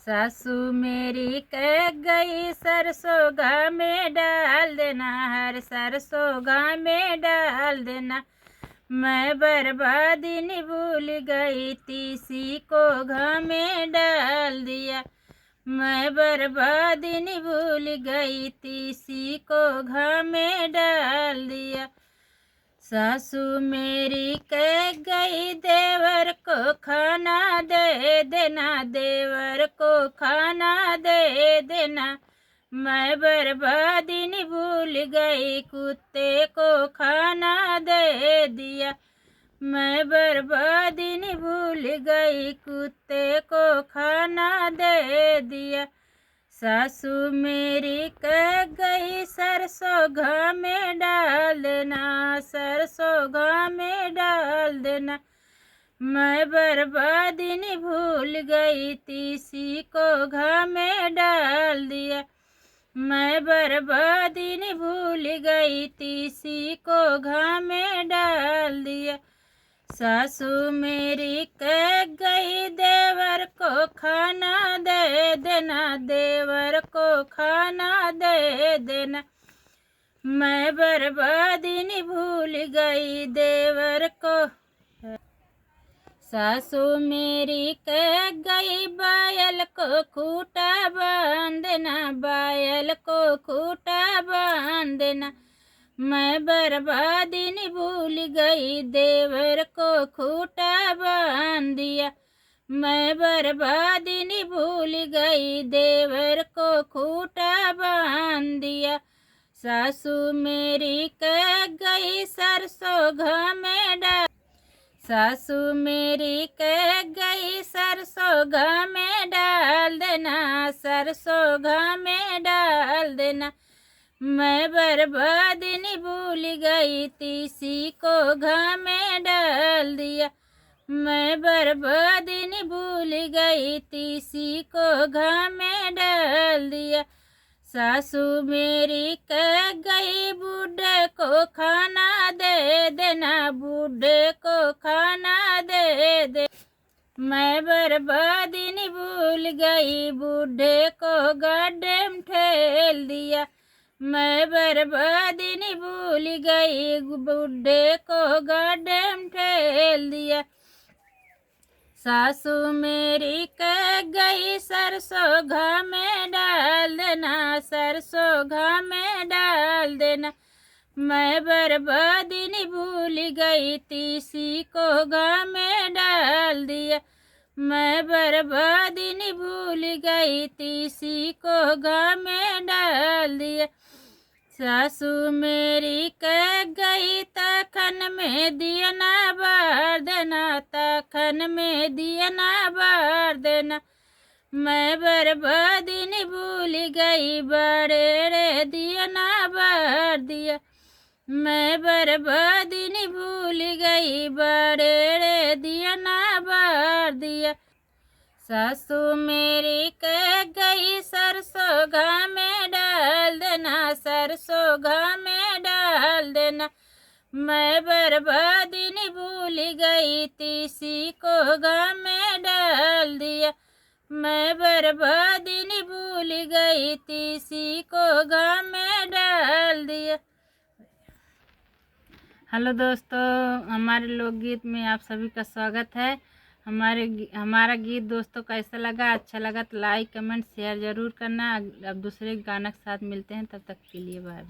सासू मेरी कह गई सरसों घा में डाल देना, हर सरसों घा में डाल देना। मैं बर्बादी नहीं भूल गई, तीसी को घा में डाल दिया। मैं बर्बादी नहीं भूल गई, तीसी को घा में डाल दिया। सासू मेरी कह गई देवर को खाना दे देना, देवर को खाना दे देना। मैं बर्बादी नहीं भूल गई, कुत्ते को खाना दे दिया। मैं बर्बादी नहीं भूल गई, कुत्ते को खाना दे दिया। सासू मेरी कह गई सरसों घा में डाल देना, सरसों घा में डाल देना। मैं बर्बादी नहीं भूल गई, तीसी को घा में डाल दिया। मैं बर्बादी नहीं भूल गई, तीसी को घा में डाल दिया। सासू मेरी कह गई देवर को खाना दे देना, देवर को खाना दे देना। मैं बर्बादी नहीं भूल गई, देवर को। सासू मेरी कह गई बायल को खूटा बांध देना, बायल को खूटा बांध देना। मैं बर्बादी नहीं भूल गई, देवर को खूटा बांध दिया। मैं बर्बादी नहीं भूल गई, देवर को खूटा बांध दिया। सासू मेरी कह गई सरसों घा में डाल, सासू मेरी कह गई सरसों घा में डाल देना, सरसों घा में डाल देना। मैं बर्बादी नहीं भूल गई, तीसी को घा में डाल दिया। मैं बर्बादी नहीं भूल गई, तीसी को घा में डाल दिया। सासू मेरी कह गई बूढ़े को खाना दे देना, बूढ़े को खाना दे दे। मैं बर्बादी नहीं भूल गई, बूढ़े को गड्ढे में ठेल दिया। मैं बर्बादी नहीं भूल गई, बूढ़े को गड्ढे में ठेल दिया। सासू मेरी कह गई सरसों घा में डाल देना, सरसों घा में डाल देना। मैं बर्बादी नहीं भूल गई, तीसी को घा में डाल दिया। मैं बर्बादी नहीं भूल गई, तीसी को घा में डाल दिया। सासू मेरी कह गई तखन में दिया ना बार देना, तखन में दिया ना बार देना। मैं बर्बादी नहीं भूल गई, बड़े रे दिया ना बार दिया। मैं बर्बादी नहीं भूल गई, बड़े रे दिया ना बार दिया। सासू मेरी कह गई सरसों घा में डाल देना, सरसों घा में डाल देना। मैं बर्बादी नहीं भूल गई, तीसी को घा में डाल दिया। मैं बर्बादी नहीं भूल गई, तीसी को घा में डाल दिया। हेलो दोस्तों, हमारे लोकगीत में आप सभी का स्वागत है। हमारा गीत दोस्तों कैसा लगा? अच्छा लगा तो लाइक कमेंट शेयर ज़रूर करना। अब दूसरे गाना के साथ मिलते हैं, तब तक के लिए बाय बाय।